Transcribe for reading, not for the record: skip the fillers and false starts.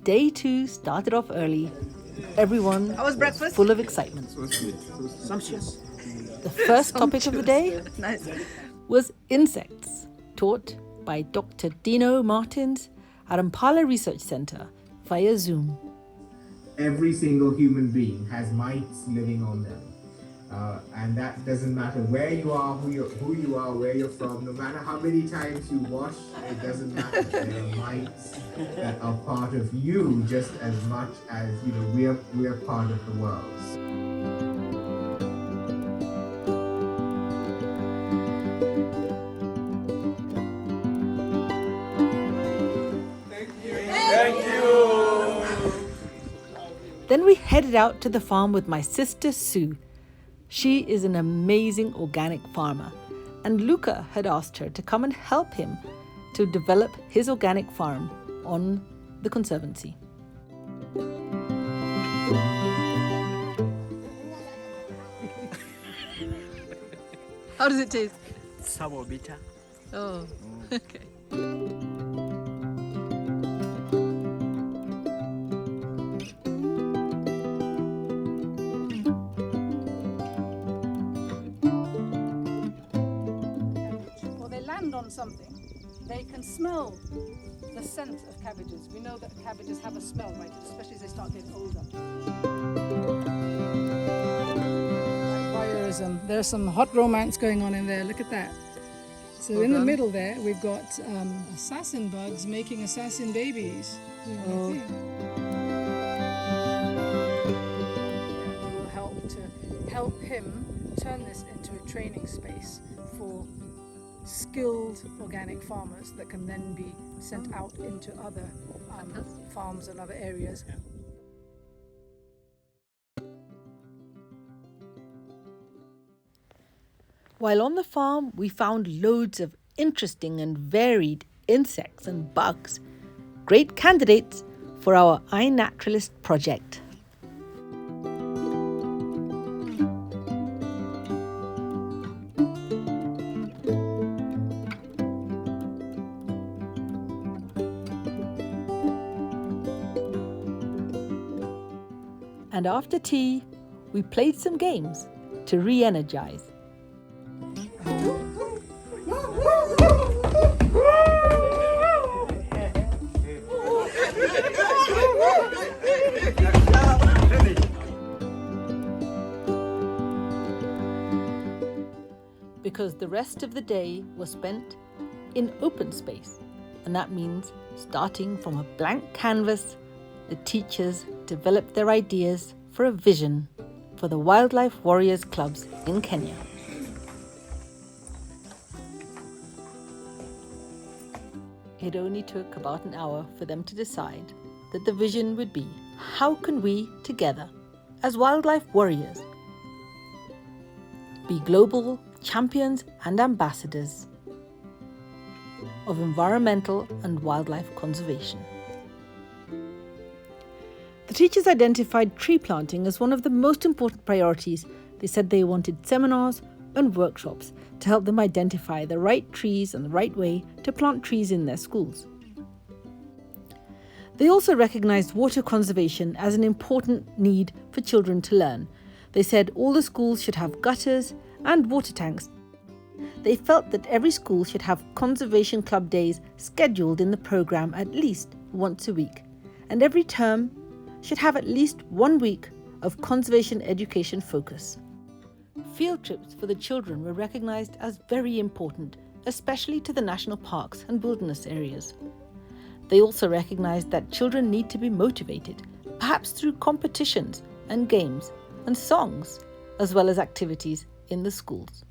day 2 started off early. Everyone How was breakfast? full of excitement. It was good. It was sumptuous. The first topic of the day Nice. was insects, taught by Dr. Dino Martins at Impala Research Center via Zoom. Every single human being has mites living on them. And that doesn't matter where you are, who you are, where you're from, no matter how many times you wash, it doesn't matter. There are mites that are part of you just as much as we're part of the world. Then we headed out to the farm with my sister Sue. She is an amazing organic farmer, and Luca had asked her to come and help him to develop his organic farm on the Conservancy. How does it taste? Sour bitter. Oh, okay. Or they land on something, they can smell the scent of cabbages. We know that cabbages have a smell, right? Especially as they start getting older. Voyeurism. There's some hot romance going on in there. Look at that. So in the middle there, we've got assassin bugs making assassin babies. Will help him turn this into a training space for skilled organic farmers that can then be sent out into other farms and other areas. While on the farm, we found loads of interesting and varied insects and bugs, great candidates for our iNaturalist project. And after tea, we played some games to re-energize. Because the rest of the day was spent in open space, and that means starting from a blank canvas, the teachers developed their ideas for a vision for the Wildlife Warriors clubs in Kenya. It only took about an hour for them to decide that the vision would be, how can we together, as wildlife warriors, be global champions and ambassadors of environmental and wildlife conservation. The teachers identified tree planting as one of the most important priorities. They said they wanted seminars and workshops to help them identify the right trees and the right way to plant trees in their schools. They also recognized water conservation as an important need for children to learn. They said all the schools should have gutters and water tanks. They felt that every school should have conservation club days scheduled in the program at least once a week, and every term should have at least 1 week of conservation education focus. Field trips for the children were recognized as very important, especially to the national parks and wilderness areas. They also recognized that children need to be motivated, perhaps through competitions and games and songs, as well as activities in the schools.